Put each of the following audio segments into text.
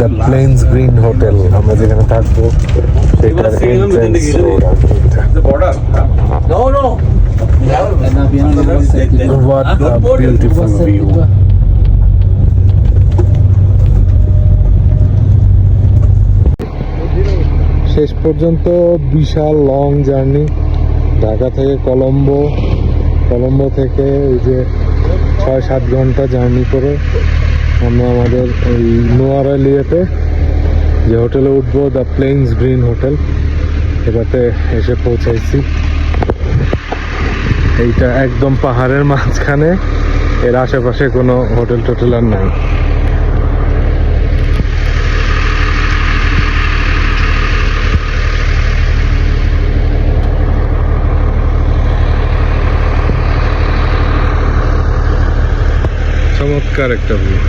The plains green hotel, আমরা যেখানে থাকবো সেটার এন্ট্রান্স রোড আর কি এটা। What a beautiful view. শেষ পর্যন্ত বিশাল লং জার্নি, ঢাকা থেকে কলম্বো, কলম্বো থেকে এই যে 6-7 ঘন্টা জার্নি করে আমরা আমাদের এই নোয়ারালিয়াতে যে হোটেলে উঠবো, দ্য প্লেন্স গ্রিন হোটেল, এটাতে এসে পৌঁছাইছি। এইটা একদম পাহাড়ের মাঝখানে, এর আশেপাশে কোনো হোটেল টোটেল আর নাই। চমৎকার একটা ভিউ।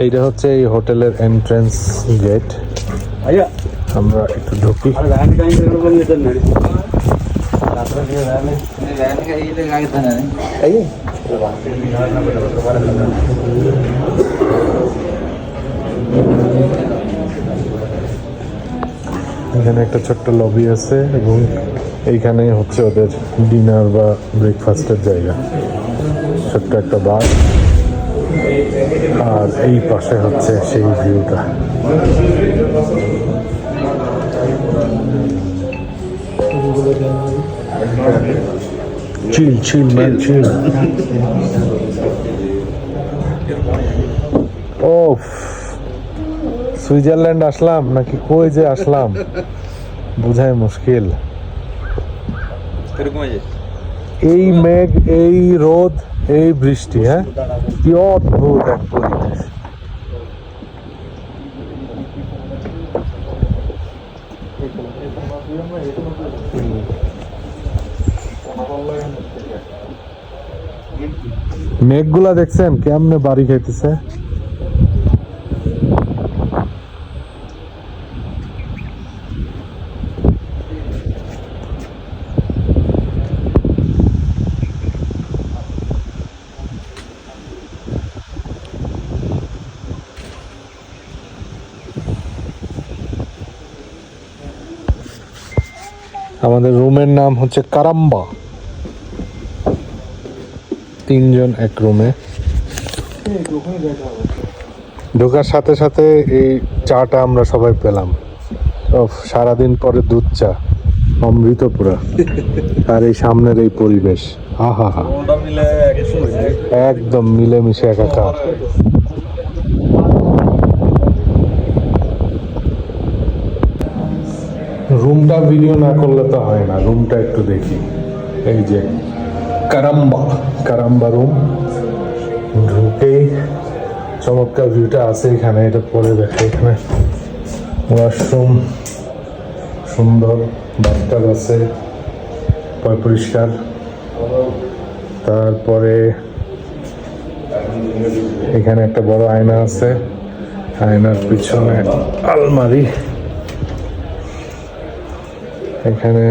এইটা হচ্ছে এই হোটেলের এন্ট্রান্স গেট, আমরা একটু ঢুকি। এখানে একটা ছোট্ট লবি আছে এবং এইখানে হচ্ছে ওদের ডিনার বা ব্রেকফাস্টের জায়গা, ছোট্ট একটা বার। আর এই পাশে হচ্ছে সেই ভিউটা। চিল চিল ম্যান চিল। ও সুইজারল্যান্ড আসলাম নাকি কই যে আসলাম বোঝাই মুশকিল। এই মেঘ, এই রোদ, এই বৃষ্টি, হ্যাঁ কি অদ্ভুত এক পরিবেশ। মেঘগুলা দেখছেন কেমনে বাড়ি খাইতেছে। আমাদের রুমের নাম হচ্ছে কারাম্বা, 3 জন এক রুমে। ঢোকার সাথে সাথে এই চাটা আমরা সবাই পেলাম, সারাদিন পরে দুধ চা, অমৃত পুরা। আর এই সামনের এই পরিবেশ, আহা হা, একদম মিলেমিশে একাকার। রুমটা ভিডিও না করলে তো হয় না, রুমটা একটু দেখি। এই যে কারাম্বা, কারাম্বা রুম, ঢুকেই চমৎকার ভিউটা আছে এখানে। এটা পরে দেখে, এখানে ওয়াশরুম, সুন্দর বাথটাব আছে, পরিষ্কার। তারপরে এখানে একটা বড় আয়না আছে, আয়নার পিছনে আলমারি। এখানে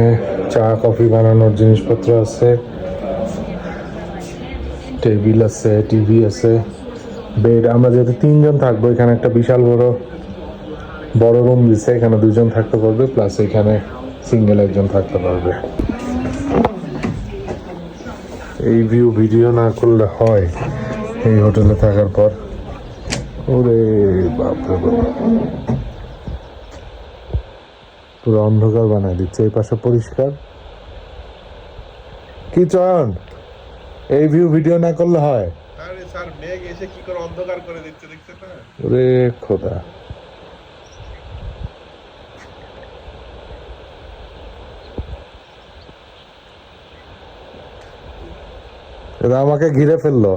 চা কফি বানানোর জিনিসপত্র আছে, টেবিল আছে, টিভি আছে, বেড। আমরা যেহেতু 3 জন থাকবো, এখানে একটা বিশাল বড় রুম দিচ্ছে, এখানে 2 জন থাকতে পারবে, প্লাস এখানে সিঙ্গেল একজন থাকতে পারবে। এই ভিউ ভিডিও না করলে হয় এই হোটেলে থাকার পর। ওরে বাপরে বাপ, পুরো অন্ধকার বানায় দিচ্ছে। এই পাশে পরিষ্কার। কি চয়ন, এই ভিউ ভিডিও না করলে হয়? আরে স্যার, মেঘ এসে কি করে অন্ধকার করে দিচ্ছে, দেখছেন না? ওরে খোদা, এরা আমাকে ঘিরে ফেললো।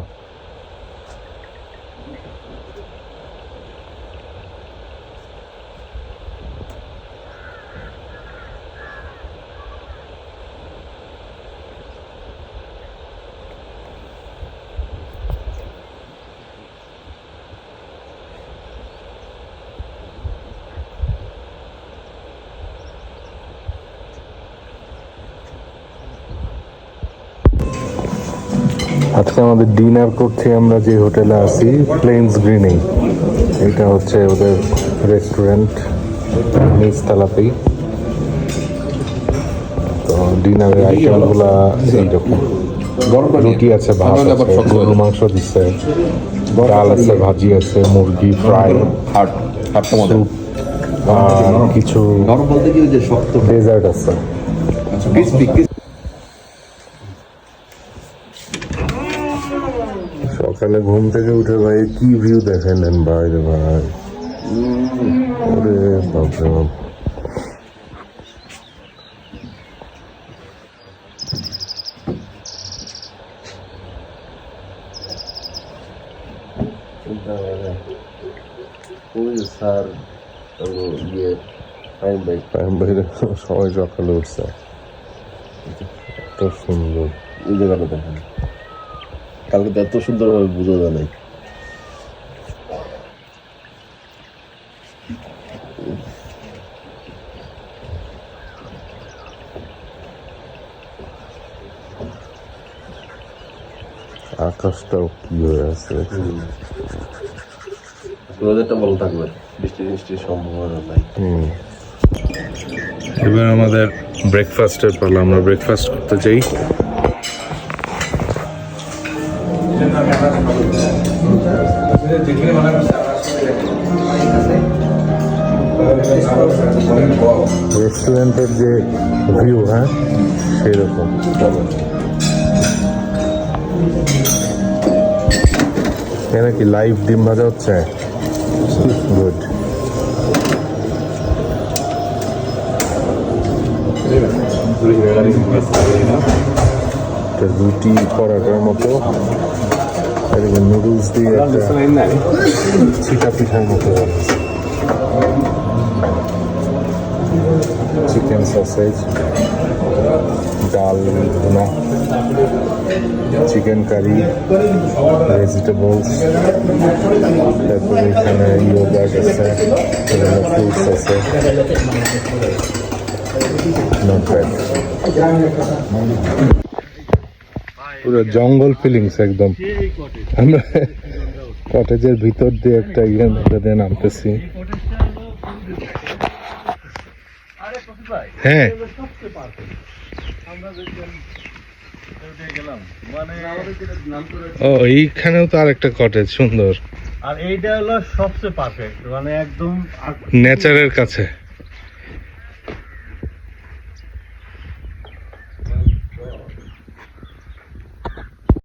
আজকে আমাদের ডিনার করছি আমরা যে হোটেলে আছি প্লেন্স গ্রিনেই। এটা হচ্ছে ওদের রেস্টুরেন্ট নিচতলাতেই। তো ডিনারের আইটেমগুলা এইরকম, রুটি আছে, ভাত আছে, গরুর মাংস দিচ্ছে, ডাল আছে, ভাজি আছে, মুরগি ফ্রাই, স্যুপ, আর কিছু গরম বলতে কি ওই যে শক্ত ডেজার্ট আছে। ক্রিসপি সকালে ঘুম থেকে উঠে ভাই কি ভিউ দেখেন ভাই রে ভাই, ওরে বাপরে বাপ। স্যার ইয়ে ফাইন ভাই টাইম বাইরে সবাই সকালে উঠছে, এত সুন্দর। এই জায়গাটা দেখেন, কালকে তো এত সুন্দরভাবে বোঝা যায় নাই। আকাশটাও কি হয়ে আছে, ওয়েদারটা ভালো থাকবে, বৃষ্টি বৃষ্টির সম্ভাবনা নাই। এবার আমাদের ব্রেকফাস্টের পালা, আমরা ব্রেকফাস্ট করতে চাই। রেস্টুরেন্টের যে ভিউ, হ্যাঁ সেরকম। এখানে কি লাইভ ডিম ভাজা হচ্ছে? গুড। রুটি পরাটার মতো, এদিকে নুডলস দিয়ে একটা ছিটা পিঠার মতো বানাচ্ছে। চিকেন সসেজ, ডাল ভুনা, চিকেন কারি, ভেজিটেবলস, তারপরে এখানে ইয়োগার্ট আছে, ফ্রুটস আছে। Not bad. পুরো জঙ্গল ফিলিংস একদম। আমরা কটেজের ভিতর দিয়ে একটা ইয়ের মধ্যে দিয়ে নামতেছি। হ্যাঁ, ও এইখানেও তো আরেকটা কটেজ সুন্দর, আর এইটা হলো সবচেয়ে পারফেক্ট, মানে একদম নেচারের কাছে।